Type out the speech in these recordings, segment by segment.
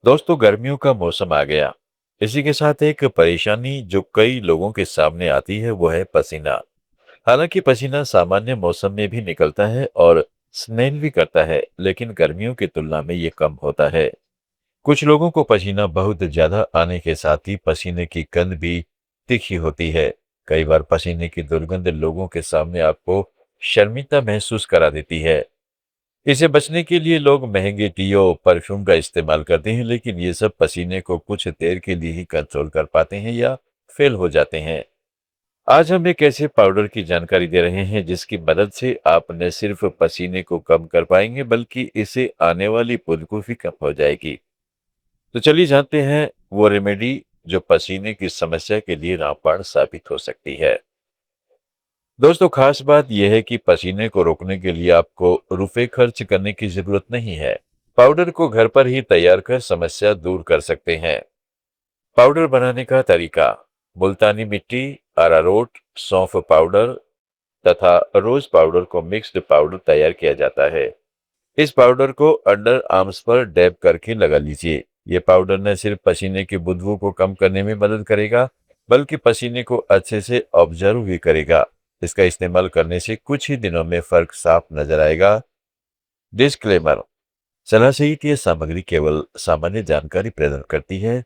दोस्तों गर्मियों का मौसम आ गया। इसी के साथ एक परेशानी जो कई लोगों के सामने आती है वो है पसीना। हालांकि पसीना सामान्य मौसम में भी निकलता है और स्नेन भी करता है, लेकिन गर्मियों की तुलना में ये कम होता है। कुछ लोगों को पसीना बहुत ज्यादा आने के साथ ही पसीने की गंध भी तीखी होती है। कई बार पसीने की दुर्गंध लोगों के सामने आपको शर्मिंदा महसूस करा देती है। इसे बचने के लिए लोग महंगे डीओ परफ्यूम का इस्तेमाल करते हैं, लेकिन ये सब पसीने को कुछ देर के लिए ही कंट्रोल कर पाते हैं या फेल हो जाते हैं। आज हम एक ऐसे पाउडर की जानकारी दे रहे हैं जिसकी मदद से आप न सिर्फ पसीने को कम कर पाएंगे बल्कि इसे आने वाली खुद भी कम हो जाएगी। तो चलिए जानते हैं वो रेमेडी जो पसीने की समस्या के लिए रामबाण साबित हो सकती है। दोस्तों खास बात यह है कि पसीने को रोकने के लिए आपको रुपए खर्च करने की जरूरत नहीं है। पाउडर को घर पर ही तैयार कर समस्या दूर कर सकते हैं। पाउडर बनाने का तरीका: मुल्तानी मिट्टी, अरारोट, सौंफ पाउडर तथा रोज पाउडर को मिक्स्ड पाउडर तैयार किया जाता है। इस पाउडर को अंडर आर्म्स पर डैब करके लगा लीजिए। ये पाउडर न सिर्फ पसीने की बदबू को कम करने में मदद करेगा बल्कि पसीने को अच्छे से ऑब्जर्व भी करेगा। इसका इस्तेमाल करने से कुछ ही दिनों में फर्क साफ नजर आएगा। डिस्क्लेमर: सलाह सहित ये सामग्री केवल सामान्य जानकारी प्रदान करती है।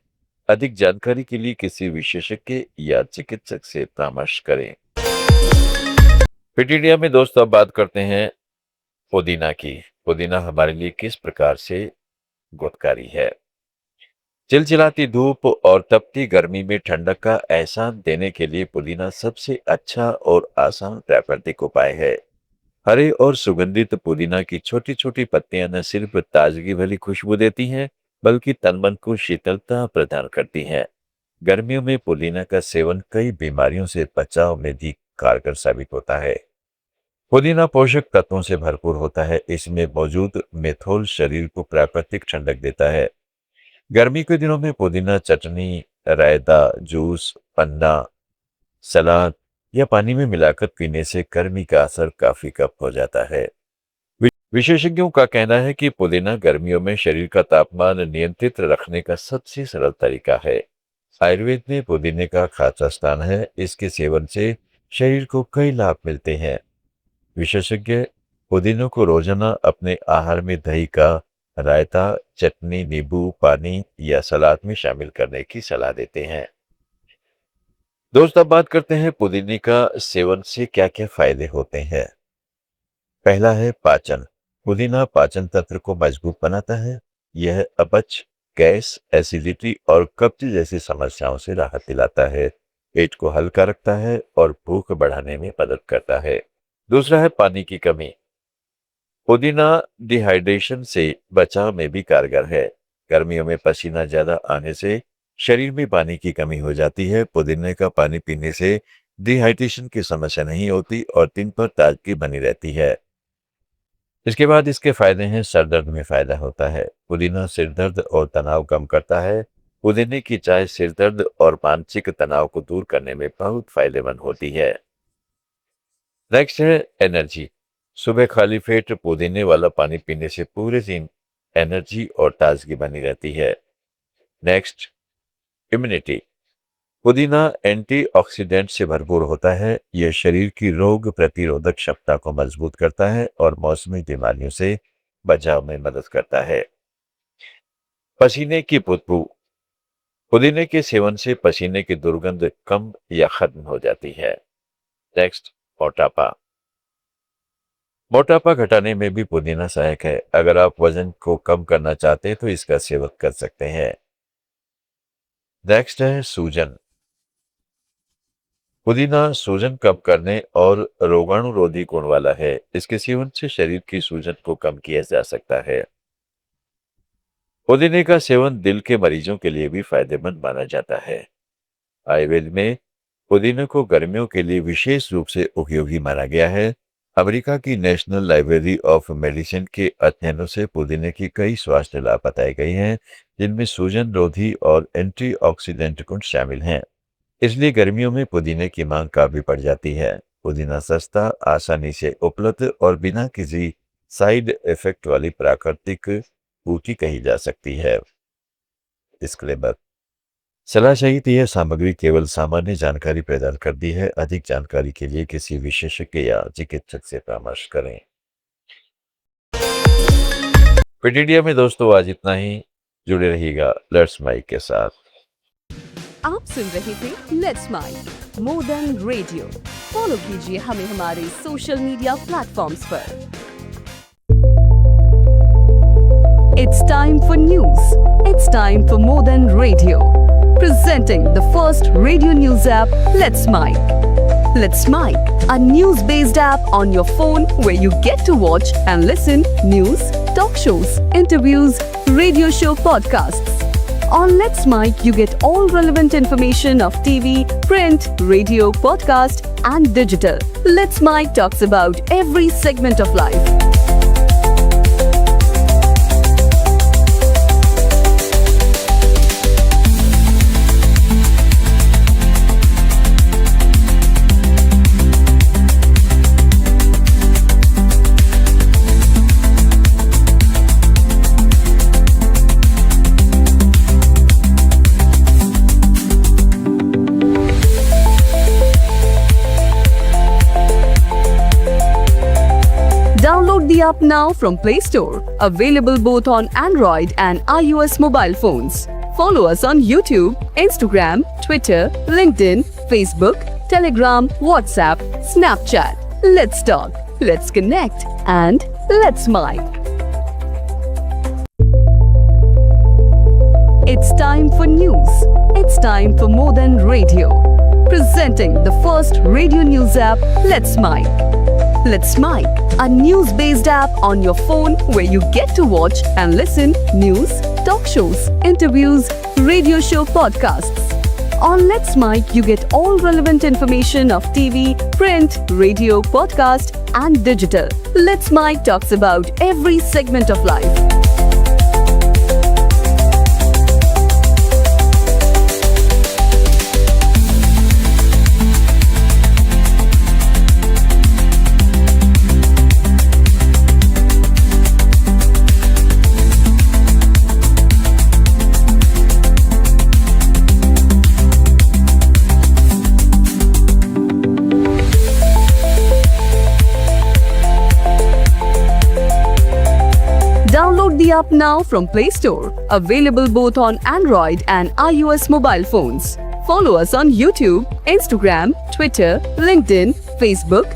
अधिक जानकारी के लिए किसी विशेषज्ञ या चिकित्सक से परामर्श करें। पीटीडिया में दोस्तों अब बात करते हैं पुदीना की। पुदीना हमारे लिए किस प्रकार से गुणकारी है। चिलचिलाती धूप और तपती गर्मी में ठंडक का एहसास देने के लिए पुदीना सबसे अच्छा और आसान प्राकृतिक उपाय है। हरे और सुगंधित पुदीना की छोटी छोटी पत्तियां न सिर्फ ताजगी भरी खुशबू देती हैं बल्कि तन मन को शीतलता प्रदान करती हैं। गर्मियों में पुदीना का सेवन कई बीमारियों से बचाव में भी कारगर साबित होता है। पुदीना पोषक तत्वों से भरपूर होता है। इसमें मौजूद मेथोल शरीर को प्राकृतिक ठंडक देता है। गर्मी के दिनों में पुदीना चटनी, रायता, जूस, पन्ना, सलाद या पानी में मिलाकर पीने से गर्मी का असर काफी कम हो जाता है। विशेषज्ञों का कहना है कि पुदीना गर्मियों में शरीर का तापमान नियंत्रित रखने का सबसे सरल तरीका है। आयुर्वेद में पुदीने का खासा स्थान है। इसके सेवन से शरीर को कई लाभ मिलते हैं। विशेषज्ञ पुदीनों को रोजाना अपने आहार में दही का रायता, चटनी, नींबू पानी या सलाद में शामिल करने की सलाह देते हैं। दोस्तों अब बात करते हैं पुदीने का सेवन से क्या क्या फायदे होते हैं। पहला है पाचन। पुदीना पाचन तंत्र को मजबूत बनाता है। यह अपच, गैस, एसिडिटी और कब्ज जैसी समस्याओं से राहत दिलाता है। पेट को हल्का रखता है और भूख बढ़ाने में मदद करता है। दूसरा है पानी की कमी। पुदीना डिहाइड्रेशन से बचाव में भी कारगर है। गर्मियों में पसीना ज्यादा आने से शरीर में पानी की कमी हो जाती है। पुदीने का पानी पीने से डिहाइड्रेशन की समस्या नहीं होती और दिन भर ताजगी बनी रहती है। इसके बाद इसके फायदे हैं। सर दर्द में फायदा होता है। पुदीना सिर दर्द और तनाव कम करता है। पुदीने की चाय सिर दर्द और मानसिक तनाव को दूर करने में बहुत फायदेमंद होती है। नेक्स्ट है एनर्जी। सुबह खाली पेट पुदीने वाला पानी पीने से पूरे दिन एनर्जी और ताजगी बनी रहती है। Next, immunity. पुदीना एंटीऑक्सीडेंट से भरपूर होता है। यह शरीर की रोग प्रतिरोधक क्षमता को मजबूत करता है और मौसमी बीमारियों से बचाव में मदद करता है। पसीने की बदबू। पुदीने के सेवन से पसीने की दुर्गंध कम या खत्म हो जाती है। नेक्स्ट, मोटापा। मोटापा घटाने में भी पुदीना सहायक है। अगर आप वजन को कम करना चाहते हैं तो इसका सेवन कर सकते हैं। नेक्स्ट है सूजन। पुदीना सूजन कम करने और रोगाणुरोधी गुण वाला है। इसके सेवन से शरीर की सूजन को कम किया जा सकता है। पुदीने का सेवन दिल के मरीजों के लिए भी फायदेमंद माना जाता है। आयुर्वेद में पुदीने को गर्मियों के लिए विशेष रूप से उपयोगी माना गया है। अमेरिका की नेशनल लाइब्रेरी ऑफ मेडिसिन के अध्ययनों से पुदीने की कई स्वास्थ्य लाभ बताए गए हैं, जिनमें सूजन रोधी और एंटीऑक्सीडेंट गुण शामिल हैं। इसलिए गर्मियों में पुदीने की मांग काफी बढ़ जाती है। पुदीना सस्ता, आसानी से उपलब्ध और बिना किसी साइड इफेक्ट वाली प्राकृतिक बूटी कही जा सकती है। डिस्क्लेमर। सलाह सहित यह सामग्री केवल सामान्य जानकारी प्रदान करती है। अधिक जानकारी के लिए किसी विशेषज्ञ या चिकित्सक से परामर्श करें। पीटीडिया में दोस्तों आज इतना ही। जुड़े रहिएगा लेट्स माइक के साथ। आप सुन रहे थे let's mike more than radio. Follow कीजिए हमें हमारे सोशल मीडिया प्लेटफॉर्म्स पर। It's time for news. It's time for more than radio. Presenting the first radio news app, Let's Mic. Let's Mic, a news-based app on your phone where you get to watch and listen news, talk shows, interviews, radio show podcasts. On Let's Mic, you get all relevant information of TV, print, radio, podcast, and digital. Let's Mic talks about every segment of life. Download the app now from Play Store. Available both on Android and iOS mobile phones. Follow us on YouTube, Instagram, Twitter, LinkedIn, Facebook, Telegram, WhatsApp, Snapchat. Let's talk, let's connect, and let's mic. It's time for news. It's time for more than radio. Presenting the first radio news app, Let's Mic. Let's Mic, a news-based app on your phone where you get to watch and listen news, talk shows, interviews, radio show podcasts. On Let's Mic, you get all relevant information of TV, print, radio, podcast, and digital. Let's Mic talks about every segment of life. Download the app now from Play Store. Available both on Android and iOS mobile phones. Follow us on YouTube, Instagram, Twitter, LinkedIn, Facebook,